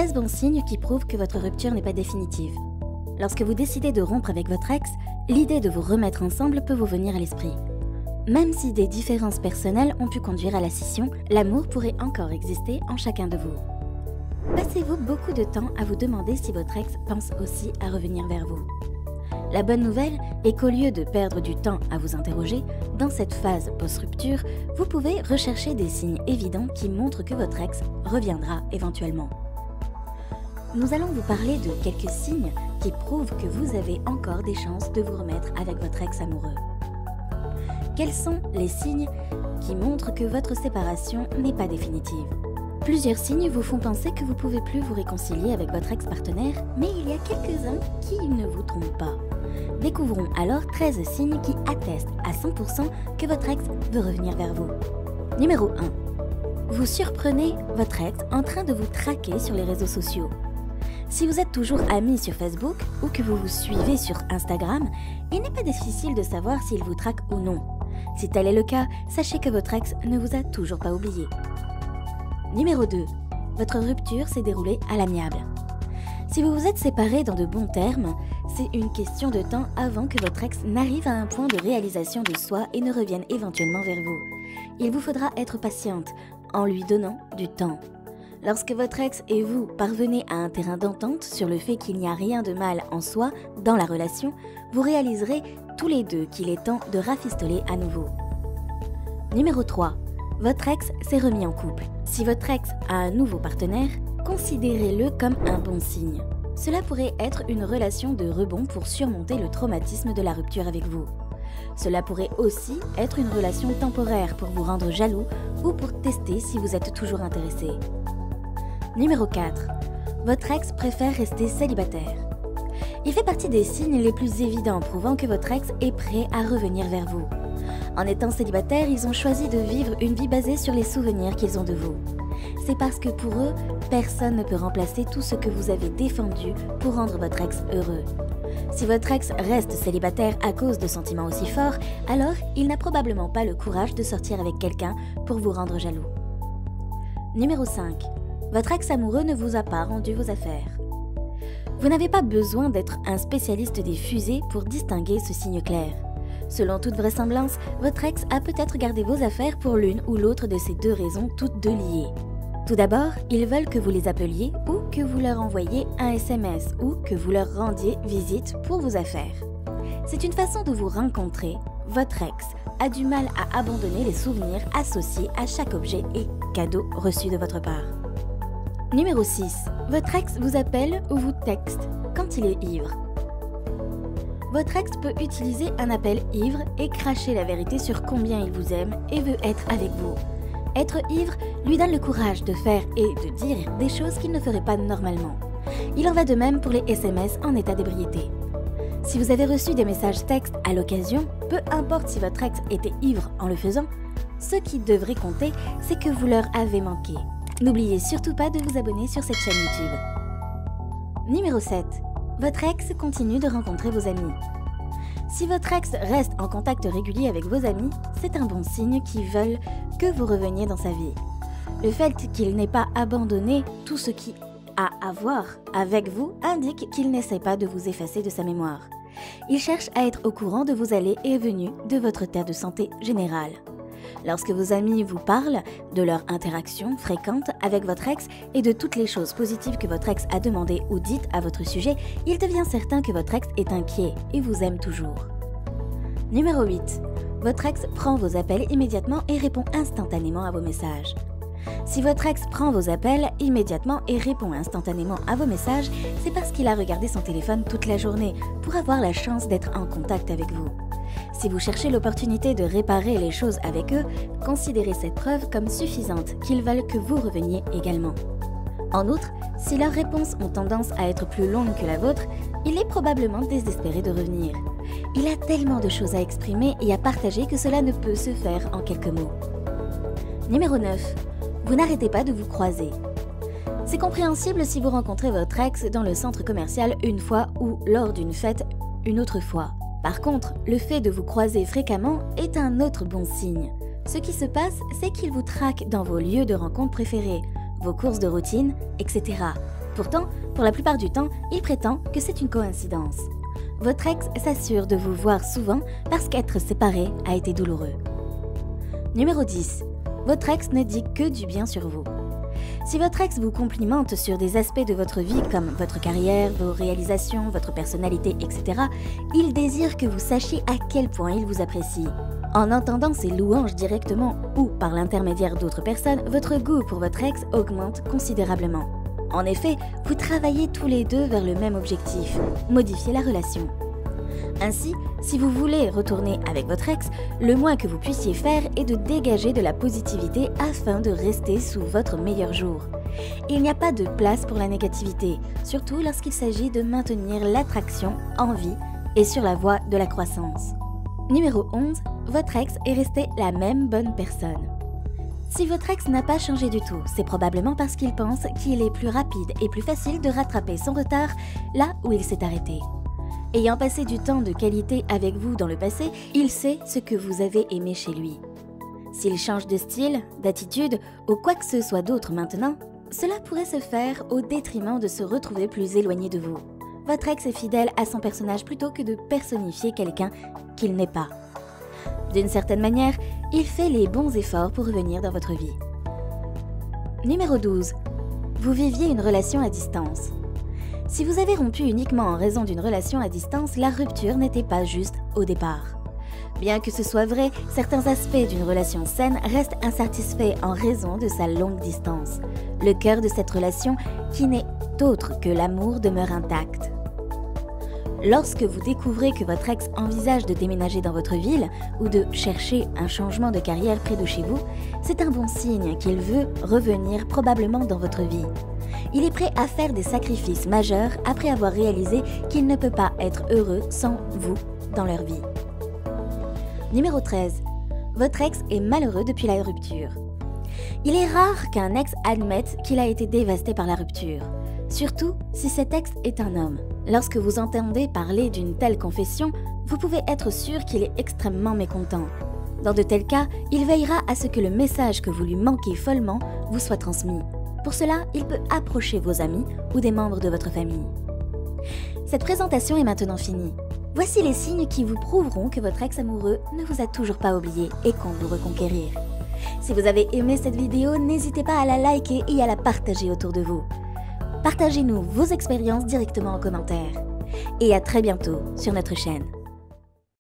13 bons signes qui prouvent que votre rupture n'est pas définitive. Lorsque vous décidez de rompre avec votre ex, l'idée de vous remettre ensemble peut vous venir à l'esprit. Même si des différences personnelles ont pu conduire à la scission, l'amour pourrait encore exister en chacun de vous. Passez-vous beaucoup de temps à vous demander si votre ex pense aussi à revenir vers vous? La bonne nouvelle est qu'au lieu de perdre du temps à vous interroger, dans cette phase post-rupture, vous pouvez rechercher des signes évidents qui montrent que votre ex reviendra éventuellement. Nous allons vous parler de quelques signes qui prouvent que vous avez encore des chances de vous remettre avec votre ex amoureux. Quels sont les signes qui montrent que votre séparation n'est pas définitive? Plusieurs signes vous font penser que vous ne pouvez plus vous réconcilier avec votre ex-partenaire, mais il y a quelques-uns qui ne vous trompent pas. Découvrons alors 13 signes qui attestent à 100% que votre ex veut revenir vers vous. Numéro 1. Vous surprenez votre ex en train de vous traquer sur les réseaux sociaux. Si vous êtes toujours amis sur Facebook ou que vous vous suivez sur Instagram, il n'est pas difficile de savoir s'il vous traque ou non. Si tel est le cas, sachez que votre ex ne vous a toujours pas oublié. Numéro 2. Votre rupture s'est déroulée à l'amiable. Si vous vous êtes séparés dans de bons termes, c'est une question de temps avant que votre ex n'arrive à un point de réalisation de soi et ne revienne éventuellement vers vous. Il vous faudra être patiente en lui donnant du temps. Lorsque votre ex et vous parvenez à un terrain d'entente sur le fait qu'il n'y a rien de mal en soi dans la relation, vous réaliserez tous les deux qu'il est temps de rafistoler à nouveau. Numéro 3. Votre ex s'est remis en couple. Si votre ex a un nouveau partenaire, considérez-le comme un bon signe. Cela pourrait être une relation de rebond pour surmonter le traumatisme de la rupture avec vous. Cela pourrait aussi être une relation temporaire pour vous rendre jaloux ou pour tester si vous êtes toujours intéressé. Numéro 4. Votre ex préfère rester célibataire. Il fait partie des signes les plus évidents prouvant que votre ex est prêt à revenir vers vous. En étant célibataire, ils ont choisi de vivre une vie basée sur les souvenirs qu'ils ont de vous. C'est parce que pour eux, personne ne peut remplacer tout ce que vous avez défendu pour rendre votre ex heureux. Si votre ex reste célibataire à cause de sentiments aussi forts, alors il n'a probablement pas le courage de sortir avec quelqu'un pour vous rendre jaloux. Numéro 5. Votre ex amoureux ne vous a pas rendu vos affaires. Vous n'avez pas besoin d'être un spécialiste des fusées pour distinguer ce signe clair. Selon toute vraisemblance, votre ex a peut-être gardé vos affaires pour l'une ou l'autre de ces deux raisons, toutes deux liées. Tout d'abord, ils veulent que vous les appeliez ou que vous leur envoyiez un SMS ou que vous leur rendiez visite pour vos affaires. C'est une façon de vous rencontrer. Votre ex a du mal à abandonner les souvenirs associés à chaque objet et cadeau reçu de votre part. Numéro 6. Votre ex vous appelle ou vous texte quand il est ivre. Votre ex peut utiliser un appel ivre et cracher la vérité sur combien il vous aime et veut être avec vous. Être ivre lui donne le courage de faire et de dire des choses qu'il ne ferait pas normalement. Il en va de même pour les SMS en état d'ébriété. Si vous avez reçu des messages textes à l'occasion, peu importe si votre ex était ivre en le faisant, ce qui devrait compter, c'est que vous leur avez manqué. N'oubliez surtout pas de vous abonner sur cette chaîne YouTube. Numéro 7. Votre ex continue de rencontrer vos amis. Si votre ex reste en contact régulier avec vos amis, c'est un bon signe qu'ils veulent que vous reveniez dans sa vie. Le fait qu'il n'ait pas abandonné tout ce qui a à voir avec vous indique qu'il n'essaie pas de vous effacer de sa mémoire. Il cherche à être au courant de vos allées et venues, de votre état de santé général. Lorsque vos amis vous parlent de leur interaction fréquente avec votre ex et de toutes les choses positives que votre ex a demandées ou dites à votre sujet, il devient certain que votre ex est inquiet et vous aime toujours. Numéro 8. Votre ex prend vos appels immédiatement et répond instantanément à vos messages. Si votre ex prend vos appels immédiatement et répond instantanément à vos messages, c'est parce qu'il a regardé son téléphone toute la journée pour avoir la chance d'être en contact avec vous. Si vous cherchez l'opportunité de réparer les choses avec eux, considérez cette preuve comme suffisante qu'ils veulent que vous reveniez également. En outre, si leurs réponses ont tendance à être plus longues que la vôtre, il est probablement désespéré de revenir. Il a tellement de choses à exprimer et à partager que cela ne peut se faire en quelques mots. Numéro 9. Vous n'arrêtez pas de vous croiser. C'est compréhensible si vous rencontrez votre ex dans le centre commercial une fois ou lors d'une fête une autre fois. Par contre, le fait de vous croiser fréquemment est un autre bon signe. Ce qui se passe, c'est qu'il vous traque dans vos lieux de rencontre préférés, vos courses de routine, etc. Pourtant, pour la plupart du temps, il prétend que c'est une coïncidence. Votre ex s'assure de vous voir souvent parce qu'être séparé a été douloureux. Numéro 10. Votre ex ne dit que du bien sur vous. Si votre ex vous complimente sur des aspects de votre vie comme votre carrière, vos réalisations, votre personnalité, etc., il désire que vous sachiez à quel point il vous apprécie. En entendant ces louanges directement ou par l'intermédiaire d'autres personnes, votre goût pour votre ex augmente considérablement. En effet, vous travaillez tous les deux vers le même objectif, modifier la relation. Ainsi, si vous voulez retourner avec votre ex, le moins que vous puissiez faire est de dégager de la positivité afin de rester sous votre meilleur jour. Il n'y a pas de place pour la négativité, surtout lorsqu'il s'agit de maintenir l'attraction en vie et sur la voie de la croissance. Numéro 11. Votre ex est resté la même bonne personne. Si votre ex n'a pas changé du tout, c'est probablement parce qu'il pense qu'il est plus rapide et plus facile de rattraper son retard là où il s'est arrêté. Ayant passé du temps de qualité avec vous dans le passé, il sait ce que vous avez aimé chez lui. S'il change de style, d'attitude ou quoi que ce soit d'autre maintenant, cela pourrait se faire au détriment de se retrouver plus éloigné de vous. Votre ex est fidèle à son personnage plutôt que de personnifier quelqu'un qu'il n'est pas. D'une certaine manière, il fait les bons efforts pour revenir dans votre vie. Numéro 12. Vous viviez une relation à distance. Si vous avez rompu uniquement en raison d'une relation à distance, la rupture n'était pas juste au départ. Bien que ce soit vrai, certains aspects d'une relation saine restent insatisfaits en raison de sa longue distance. Le cœur de cette relation, qui n'est autre que l'amour, demeure intact. Lorsque vous découvrez que votre ex envisage de déménager dans votre ville ou de chercher un changement de carrière près de chez vous, c'est un bon signe qu'il veut revenir probablement dans votre vie. Il est prêt à faire des sacrifices majeurs après avoir réalisé qu'il ne peut pas être heureux sans vous dans leur vie. Numéro 13. Votre ex est malheureux depuis la rupture. Il est rare qu'un ex admette qu'il a été dévasté par la rupture, surtout si cet ex est un homme. Lorsque vous entendez parler d'une telle confession, vous pouvez être sûr qu'il est extrêmement mécontent. Dans de tels cas, il veillera à ce que le message que vous lui manquez follement vous soit transmis. Pour cela, il peut approcher vos amis ou des membres de votre famille. Cette présentation est maintenant finie. Voici les signes qui vous prouveront que votre ex-amoureux ne vous a toujours pas oublié et compte vous reconquérir. Si vous avez aimé cette vidéo, n'hésitez pas à la liker et à la partager autour de vous. Partagez-nous vos expériences directement en commentaire. Et à très bientôt sur notre chaîne.